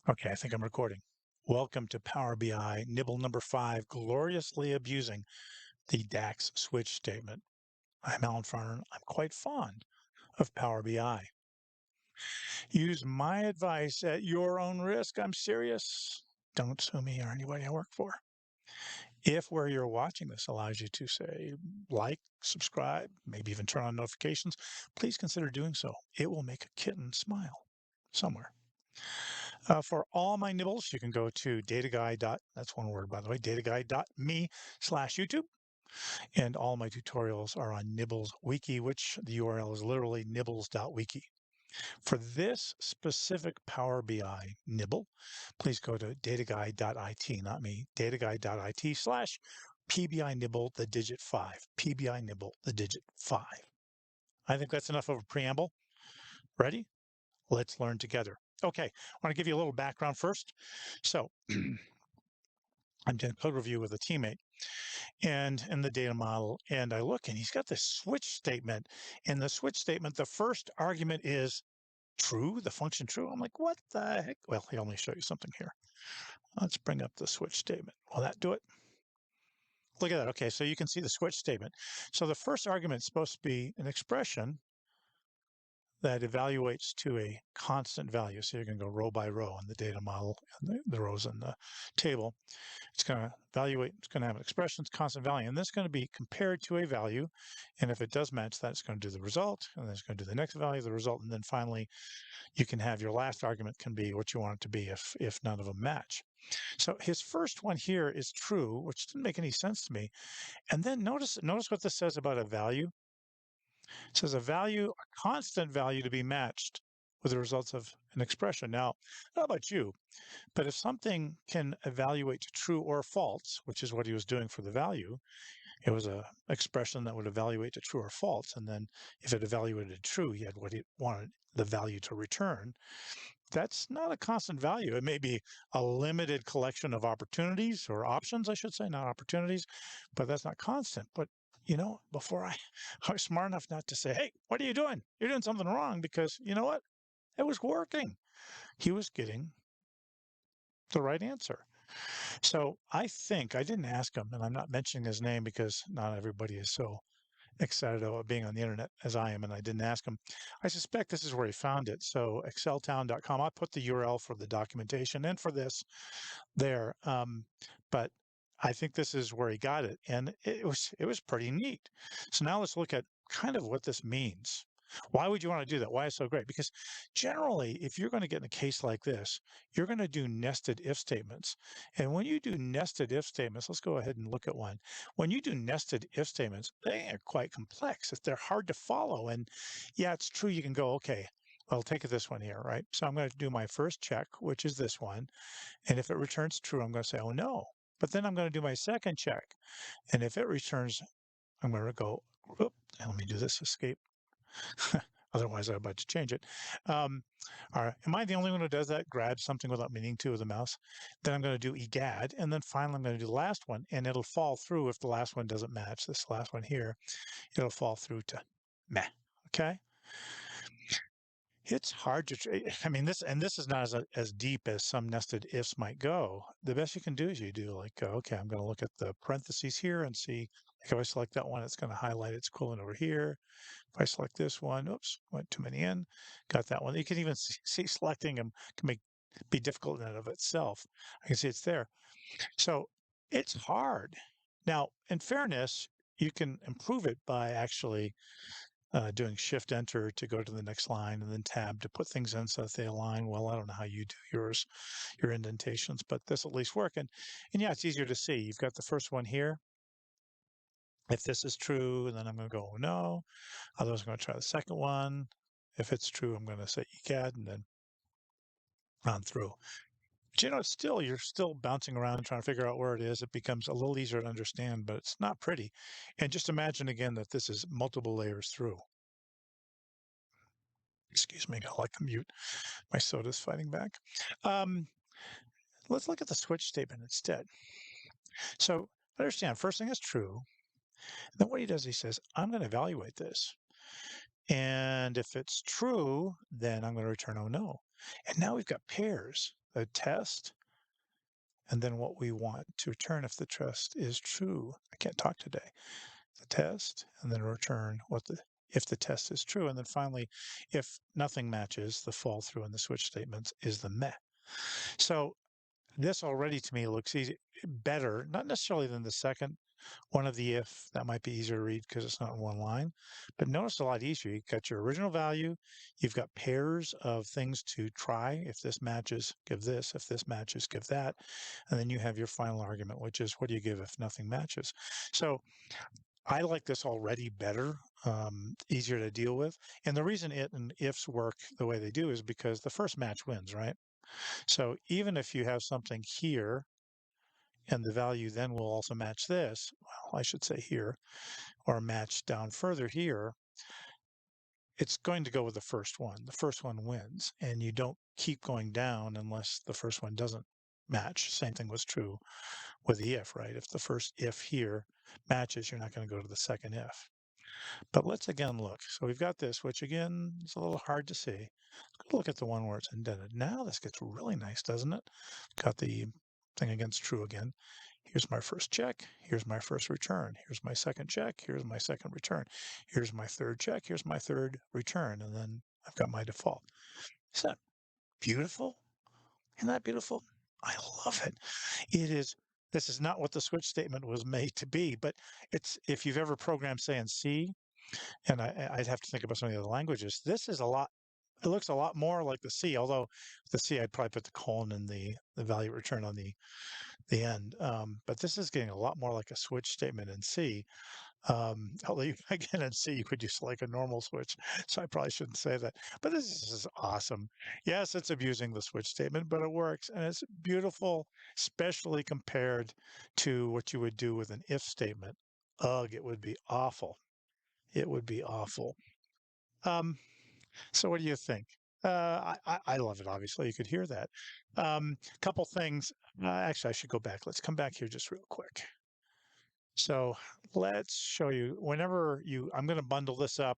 Okay, I think I'm recording. Welcome to Power BI, nibble number 5, gloriously abusing the DAX switch statement. I'm Alan Farner. I'm quite fond of Power BI. Use my advice at your own risk. I'm serious. Don't sue me or anybody I work for. If where you're watching this allows you to say like, subscribe, maybe even turn on notifications, please consider doing so. It will make a kitten smile somewhere. For all my nibbles, you can go to that's one word, by the way, dataguide.me/YouTube. And all my tutorials are on Nibbles Wiki, which the URL is literally nibbles.wiki. For this specific Power BI nibble, please go to dataguide.it, not me, dataguide.it/PBI nibble, the digit 5, PBI nibble, the digit 5. I think that's enough of a preamble. Ready? Let's learn together. Okay, I want to give you a little background first. So I'm doing code review with a teammate and in the data model, and I look and he's got this switch statement. In the switch statement, the first argument is true, the function true. I'm like, what the heck? Well, let me show you something here. Let's bring up the switch statement. Will that do it? Look at that. Okay, so you can see the switch statement. So the first argument is supposed to be an expression that evaluates to a constant value. So you're going to go row by row in the data model, and the rows in the table. It's going to evaluate, it's going to have expressions, constant value, and this is going to be compared to a value. And if it does match that, it's going to do the result, and then it's going to do the next value, the result, and then finally, you can have your last argument can be what you want it to be if none of them match. So his first one here is true, which didn't make any sense to me. And then notice what this says about a value. It says a constant value to be matched with the results of an expression. Now, how about you? But if something can evaluate to true or false, which is what he was doing for the value, it was a expression that would evaluate to true or false. And then if it evaluated true, he had what he wanted the value to return. That's not a constant value. It may be a limited collection of opportunities or options, I should say, not opportunities, but that's not constant. But before I was smart enough not to say, hey, what are you doing? You're doing something wrong because you know what? It was working. He was getting the right answer. So I think I didn't ask him, and I'm not mentioning his name because not everybody is so excited about being on the internet as I am, and I didn't ask him. I suspect this is where he found it. So exceltown.com. I put the URL for the documentation and for this there, but I think this is where he got it, and it was pretty neat. So now let's look at kind of what this means. Why would you want to do that? Why is it so great? Because generally, if you're going to get in a case like this, you're going to do nested if statements. And when you do nested if statements, let's go ahead and look at one. When you do nested if statements, they are quite complex. They're hard to follow. And yeah, it's true. You can go, okay, I'll take this one here, right? So I'm going to do my first check, which is this one. And if it returns true, I'm going to say, oh no. But then I'm going to do my second check. And if it returns, I'm going to go, and let me do this escape. Otherwise, I'm about to change it. All right. Am I the only one who does that? Grab something without meaning to with the mouse. Then I'm going to do egad. And then finally, I'm going to do the last one. And it'll fall through if the last one doesn't match. This last one here, it'll fall through to meh. Okay. It's hard to, I mean, this is not as deep as some nested ifs might go. The best you can do is you do like, okay, I'm going to look at the parentheses here and see, like if I select that one, it's going to highlight its equivalent over here. If I select this one, oops, went too many in, got that one. You can even see selecting them can be difficult in and of itself. I can see it's there. So it's hard. Now, in fairness, you can improve it by actually doing shift enter to go to the next line and then tab to put things in so that they align. Well, I don't know how you do your indentations, but this at least work. And yeah, it's easier to see. You've got the first one here. If this is true, then I'm going to go, oh, no. Otherwise, I'm going to try the second one. If it's true, I'm going to say ECAD and then on through. But you're still bouncing around and trying to figure out where it is. It becomes a little easier to understand, but it's not pretty. And just imagine again that this is multiple layers through. Excuse me, I like to mute. My soda's fighting back. Um, let's look at the switch statement instead. So understand, first thing is true. Then what he does, he says, I'm going to evaluate this. And if it's true, then I'm going to return, oh no. And now we've got pairs. the test, and then what we want to return if the test is true. I can't talk today. The test, and then return what the if the test is true. And then finally, if nothing matches, the fall through in the switch statements is the met. So this already to me looks easy, better, not necessarily than the second one of the if. That might be easier to read because it's not in one line, but notice a lot easier. You've got your original value, you've got pairs of things to try. If this matches, give this. If this matches, give that. And then you have your final argument, which is what do you give if nothing matches? So I like this already better, easier to deal with. And the reason it and ifs work the way they do is because the first match wins, right? So even if you have something here and the value then will also match this, well, I should say here, or match down further here, it's going to go with the first one. The first one wins, and you don't keep going down unless the first one doesn't match. Same thing was true with the if, right? If the first if here matches, you're not going to go to the second if. But let's again look. So we've got this, which again is a little hard to see. Let's look at the one where it's indented. Now this gets really nice, doesn't it? Got the thing against true again. Here's my first check. Here's my first return. Here's my second check. Here's my second return. Here's my third check. Here's my third return. And then I've got my default. Isn't that beautiful? Isn't that beautiful? I love it. It is. This is not what the switch statement was made to be, but it's if you've ever programmed, say, in C, and I'd have to think about some of the other languages. This is a lot. It looks a lot more like the C, although the C I'd probably put the colon and the value return on the end. But this is getting a lot more like a switch statement in C. Although you, again in C you could use like a normal switch, so I probably shouldn't say that. But this is awesome. Yes, it's abusing the switch statement, but it works and it's beautiful, especially compared to what you would do with an if statement. Ugh, it would be awful. It would be awful. Um, so what do you think? I love it. Obviously, you could hear that. Couple things. Actually, I should go back. Let's come back here just real quick. So let's show you. Whenever I'm going to bundle this up.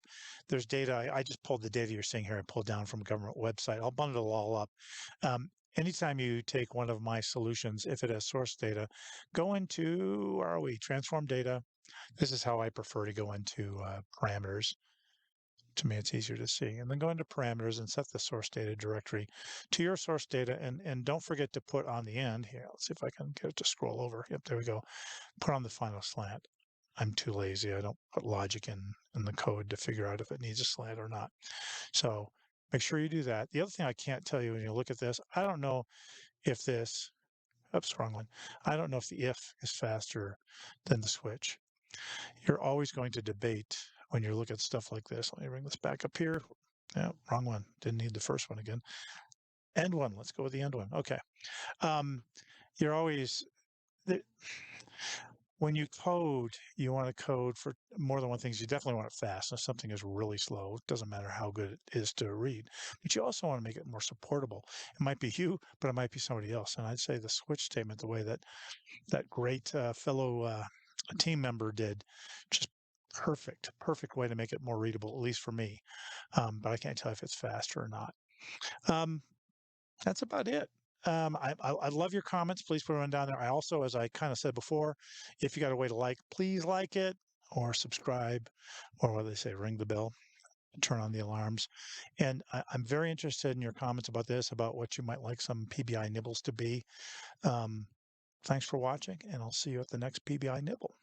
There's data. I just pulled the data you're seeing here. I pulled down from a government website. I'll bundle it all up. Anytime you take one of my solutions, if it has source data, go into, where are we? Transform data. This is how I prefer to go into parameters. To me, it's easier to see. And then go into parameters and set the source data directory to your source data. And don't forget to put on the end here. Let's see if I can get it to scroll over. Yep, there we go. Put on the final slant. I'm too lazy. I don't put logic in the code to figure out if it needs a slant or not. So make sure you do that. The other thing I can't tell you when you look at this, I don't know if this, oops, wrong one. I don't know if the if is faster than the switch. You're always going to debate when you look at stuff like this. Let me bring this back up here. Yeah, wrong one. Didn't need the first one again. End one. Let's go with the end one. Okay. You're always when you code, you want to code for more than one thing. You definitely want it fast. If something is really slow, it doesn't matter how good it is to read. But you also want to make it more supportable. It might be you, but it might be somebody else. And I'd say the switch statement, the way that great fellow team member did, just perfect way to make it more readable, at least for me. But I can't tell if it's faster or not. Um, that's about it. I love your comments. Please put them down there. I also, as I kind of said before, if you got a way to like, please like it or subscribe, or what do they say, ring the bell, turn on the alarms. And I'm very interested in your comments about this, about what you might like some PBI nibbles to be. Thanks for watching, and I'll see you at the next PBI nibble.